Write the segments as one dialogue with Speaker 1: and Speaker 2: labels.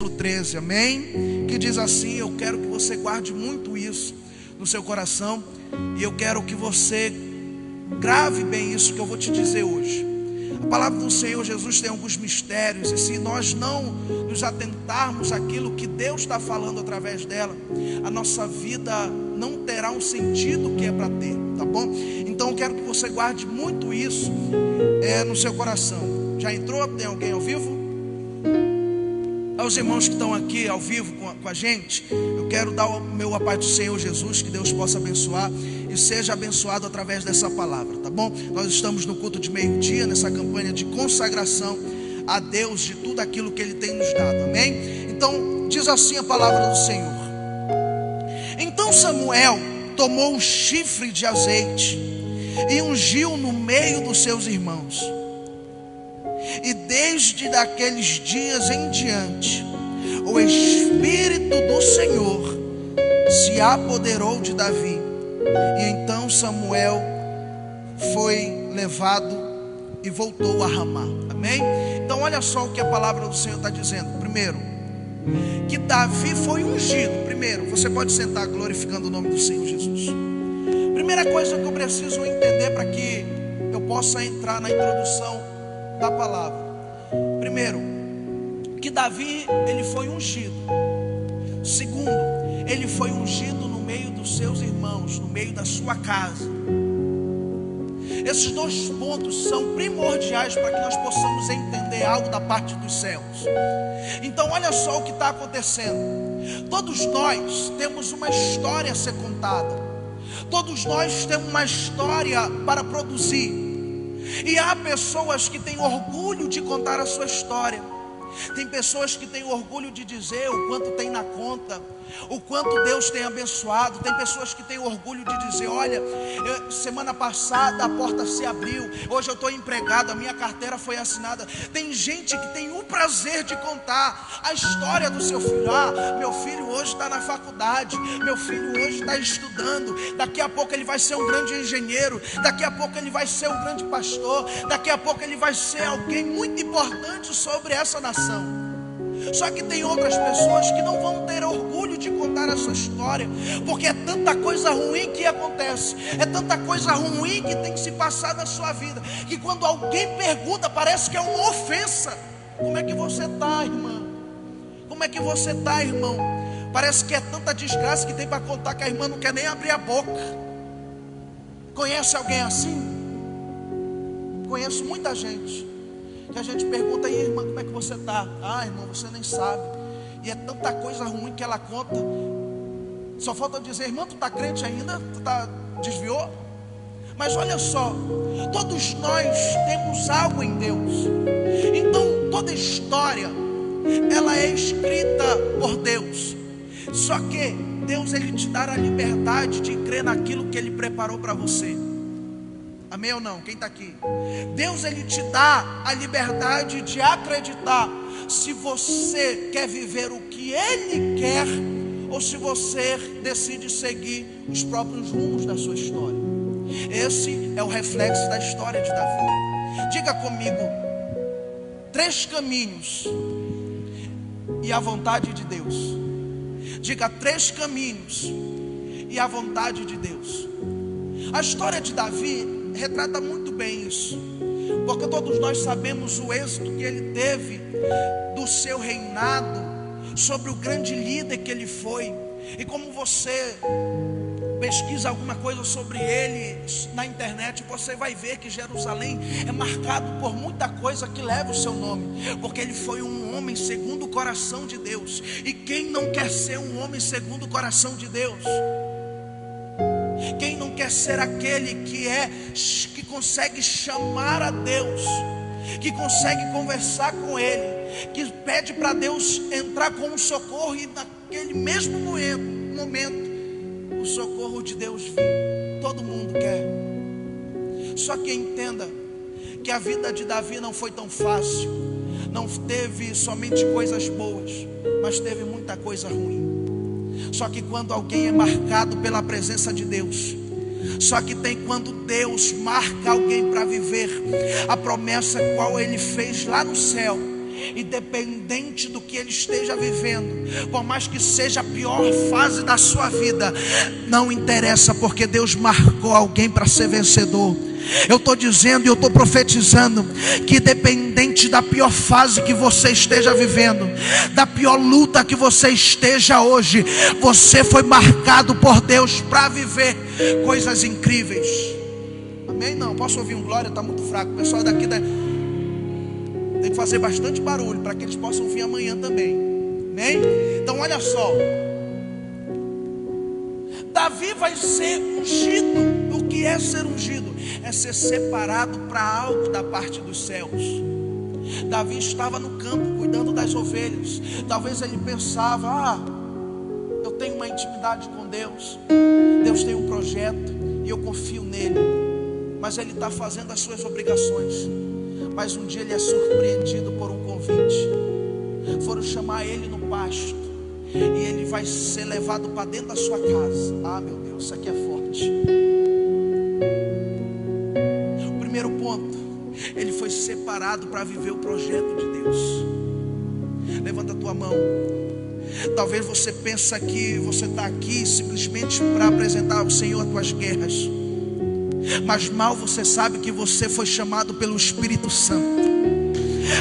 Speaker 1: 13, amém? Que diz assim: eu quero que você guarde muito isso no seu coração, e eu quero que você grave bem isso que eu vou te dizer hoje. A palavra do Senhor Jesus tem alguns mistérios, e se nós não nos atentarmos àquilo que Deus está falando através dela, a nossa vida não terá um sentido que é para ter, tá bom? Então eu quero que você guarde muito isso no seu coração. Já entrou? Tem alguém ao vivo? Aos irmãos que estão aqui ao vivo com a gente, eu quero dar o meu a paz do Senhor Jesus, que Deus possa abençoar e seja abençoado através dessa palavra, tá bom? Nós estamos no culto de meio-dia, nessa campanha de consagração a Deus de tudo aquilo que Ele tem nos dado, amém? Então, diz assim a palavra do Senhor: então Samuel tomou um chifre de azeite e ungiu no meio dos seus irmãos. E desde daqueles dias em diante, o Espírito do Senhor se apoderou de Davi. E então Samuel foi levado e voltou a Ramá. Amém? Então olha só o que a palavra do Senhor está dizendo. Primeiro, que Davi foi ungido. Primeiro, você pode sentar glorificando o nome do Senhor Jesus. Primeira coisa que eu preciso entender para que eu possa entrar na introdução da palavra. Primeiro, que Davi, ele foi ungido. Segundo, ele foi ungido no meio dos seus irmãos, no meio da sua casa. Esses dois pontos são primordiais para que nós possamos entender algo da parte dos céus. Então olha só o que está acontecendo. Todos nós temos uma história a ser contada. Todos nós temos uma história para produzir. E há pessoas que têm orgulho de contar a sua história. Tem pessoas que têm orgulho de dizer o quanto tem na conta, o quanto Deus tem abençoado. Tem pessoas que têm orgulho de dizer: olha, semana passada a porta se abriu, hoje eu estou empregado, a minha carteira foi assinada. Tem gente que tem o prazer de contar a história do seu filho. Ah, meu filho hoje está na faculdade, meu filho hoje está estudando, daqui a pouco ele vai ser um grande engenheiro, daqui a pouco ele vai ser um grande pastor, daqui a pouco ele vai ser alguém muito importante sobre essa nação. Só que tem outras pessoas que não vão ter orgulho de contar a sua história, porque é tanta coisa ruim que acontece, é tanta coisa ruim que tem que se passar na sua vida, que quando alguém pergunta, parece que é uma ofensa. Como é que você está, irmã? Como é que você está, irmão? Parece que é tanta desgraça que tem para contar que a irmã não quer nem abrir a boca. Conhece alguém assim? Conheço muita gente que a gente pergunta: e irmã, como é que você está? Ah, irmão, você nem sabe. E é tanta coisa ruim que ela conta. Só falta dizer: irmã, tu está crente ainda? Tu desviou? Mas olha só, todos nós temos algo em Deus. Então toda história, ela é escrita por Deus. Só que Deus, Ele te dá a liberdade de crer naquilo que Ele preparou para você. Amém ou não? Quem está aqui? Deus, Ele te dá a liberdade de acreditar se você quer viver o que Ele quer, ou se você decide seguir os próprios rumos da sua história. Esse é o reflexo da história de Davi. Diga comigo: 3 caminhos e a vontade de Deus. Diga: 3 caminhos e a vontade de Deus. A história de Davi retrata muito bem isso, porque todos nós sabemos o êxito que ele teve do seu reinado, sobre o grande líder que ele foi. E como você pesquisa alguma coisa sobre ele na internet, você vai ver que Jerusalém é marcado por muita coisa que leva o seu nome, porque ele foi um homem segundo o coração de Deus. E quem não quer ser um homem segundo o coração de Deus? Quem não quer ser aquele que consegue chamar a Deus, que consegue conversar com Ele, que pede para Deus entrar com um socorro e naquele mesmo momento o socorro de Deus vir? Todo mundo quer. Só que entenda que a vida de Davi não foi tão fácil. Não teve somente coisas boas, mas teve muita coisa ruim. Só que quando alguém é marcado pela presença de Deus, só que tem quando Deus marca alguém para viver a promessa qual Ele fez lá no céu, independente do que ele esteja vivendo, por mais que seja a pior fase da sua vida, não interessa, porque Deus marcou alguém para ser vencedor. Eu estou dizendo e eu estou profetizando que independente da pior fase que você esteja vivendo, da pior luta que você esteja hoje, você foi marcado por Deus para viver coisas incríveis. Amém? Não, posso ouvir um glória? Está muito fraco. O pessoal daqui tem que fazer bastante barulho para que eles possam vir amanhã também. Amém? Então olha só, Davi vai ser ungido. O que é ser ungido? É ser separado para algo da parte dos céus. Davi estava no campo cuidando das ovelhas. Talvez ele pensava: eu tenho uma intimidade com Deus, Deus tem um projeto e eu confio nele. Mas ele está fazendo as suas obrigações. Mas um dia ele é surpreendido por um convite. Foram chamar ele no pasto e ele vai ser levado para dentro da sua casa. Meu Deus, isso aqui é forte. O primeiro ponto, ele foi separado para viver o projeto de Deus. Levanta a tua mão. Talvez você pense que você está aqui simplesmente para apresentar ao Senhor as tuas guerras, mas mal você sabe que você foi chamado pelo Espírito Santo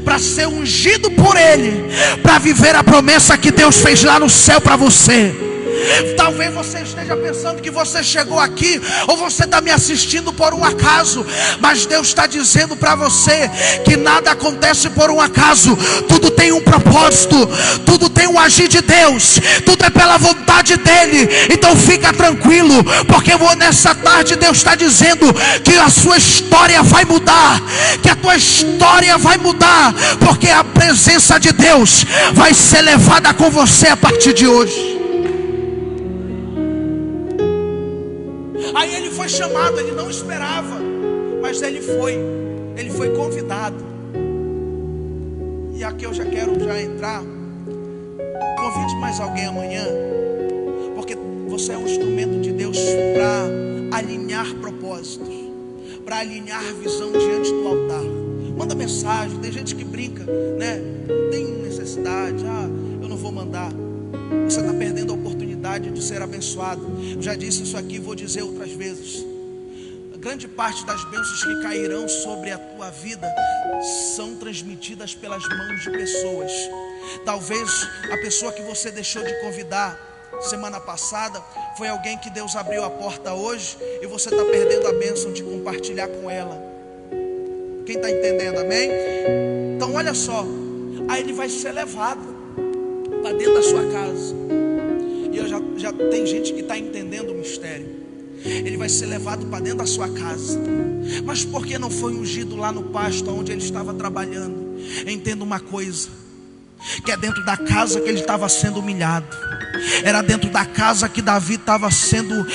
Speaker 1: para ser ungido por Ele, para viver a promessa que Deus fez lá no céu para você. Talvez você esteja pensando que você chegou aqui, ou você está me assistindo por um acaso, mas Deus está dizendo para você que nada acontece por um acaso. Tudo tem um propósito, tudo tem um agir de Deus, tudo é pela vontade dEle. Então fica tranquilo, porque nessa tarde Deus está dizendo que a sua história vai mudar, que a tua história vai mudar, porque a presença de Deus vai ser levada com você a partir de hoje. Aí ele foi chamado, ele não esperava, mas ele foi convidado. E aqui eu já quero entrar. Convide mais alguém amanhã, porque você é um instrumento de Deus para alinhar propósitos, para alinhar visão diante do altar. Manda mensagem. Tem gente que brinca, né? Não tem necessidade, eu não vou mandar. Você está perdendo a oportunidade de ser abençoado. Eu já disse isso aqui, vou dizer outras vezes. A grande parte das bênçãos que cairão sobre a tua vida são transmitidas pelas mãos de pessoas. Talvez a pessoa que você deixou de convidar semana passada foi alguém que Deus abriu a porta hoje, e você está perdendo a bênção de compartilhar com ela. Quem está entendendo, amém? Então olha só, aí ele vai ser levado para dentro da sua casa. E eu já tem gente que está entendendo o mistério. Ele vai ser levado para dentro da sua casa. Mas por que não foi ungido lá no pasto onde ele estava trabalhando? Entenda uma coisa, que é dentro da casa que ele estava sendo humilhado. Era dentro da casa que Davi estava sendo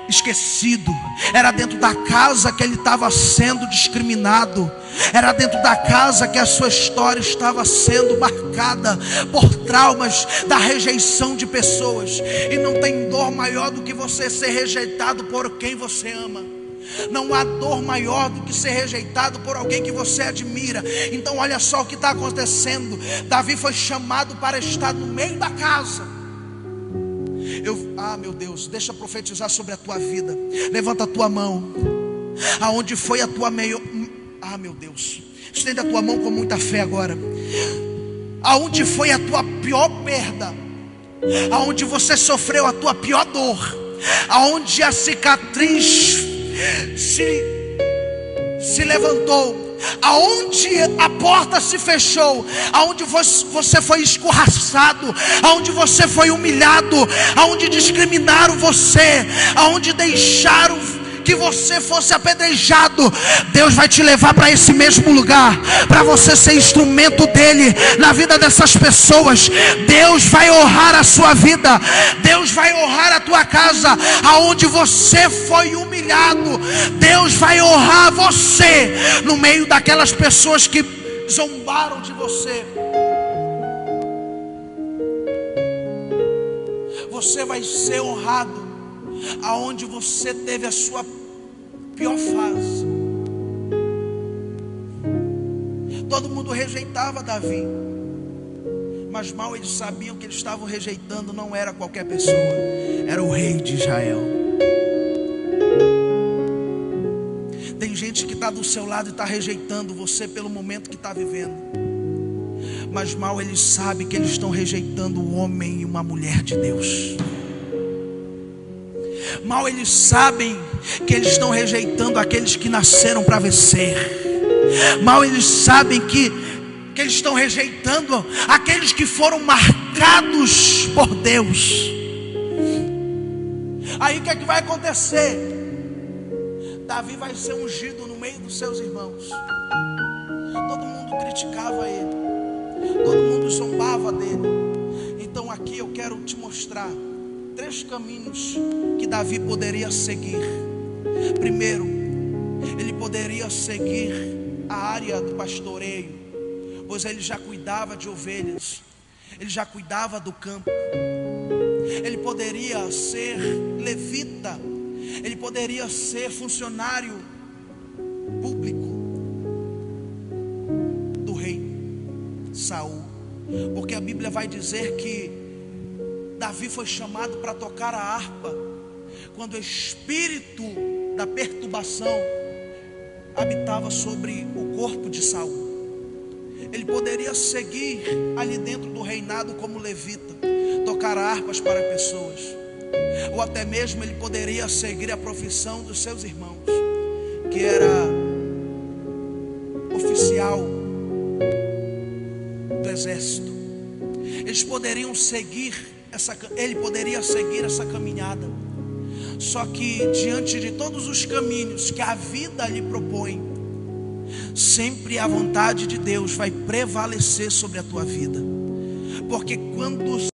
Speaker 1: esquecido. Era dentro da casa que ele estava sendo discriminado. Era dentro da casa que a sua história estava sendo marcada por traumas da rejeição de pessoas. E não tem dor maior do que você ser rejeitado por quem você ama. Não há dor maior do que ser rejeitado por alguém que você admira. Então olha só o que está acontecendo. Davi foi chamado para estar no meio da casa. Meu Deus, deixa eu profetizar sobre a tua vida. Levanta a tua mão. Aonde foi a tua meu Deus, estenda a tua mão com muita fé agora. Aonde foi a tua pior perda, aonde você sofreu a tua pior dor, aonde a cicatriz se levantou, aonde a porta se fechou, aonde você foi escorraçado, aonde você foi humilhado, aonde discriminaram você, aonde deixaram que você fosse apedrejado, Deus vai te levar para esse mesmo lugar, para você ser instrumento dele na vida dessas pessoas. Deus vai honrar a sua vida, Deus vai honrar a tua casa. Aonde você foi humilhado, Deus vai honrar você no meio daquelas pessoas que zombaram de você. Você vai ser honrado aonde você teve a sua pior fase. Todo mundo rejeitava Davi. Mas mal eles sabiam que eles estavam rejeitando não era qualquer pessoa, era o rei de Israel. Tem gente que está do seu lado e está rejeitando você pelo momento que está vivendo. Mas mal eles sabem que eles estão rejeitando um homem e uma mulher de Deus. Mal eles sabem que eles estão rejeitando aqueles que nasceram para vencer. Mal eles sabem que eles estão rejeitando aqueles que foram marcados por Deus. Aí o que é que vai acontecer? Davi vai ser ungido no meio dos seus irmãos. Todo mundo criticava ele, todo mundo zombava dele. Então aqui eu quero te mostrar 3 caminhos que Davi poderia seguir. Primeiro, ele poderia seguir a área do pastoreio, pois ele já cuidava de ovelhas, ele já cuidava do campo. Ele poderia ser levita, ele poderia ser funcionário público do rei Saul, porque a Bíblia vai dizer que Davi foi chamado para tocar a harpa quando o espírito da perturbação habitava sobre o corpo de Saul. Ele poderia seguir ali dentro do reinado como levita, tocar harpas para pessoas, ou até mesmo ele poderia seguir a profissão dos seus irmãos, que era oficial do exército. Eles poderiam seguir ele poderia seguir essa caminhada. Só que diante de todos os caminhos que a vida lhe propõe, sempre a vontade de Deus vai prevalecer sobre a tua vida. Porque quando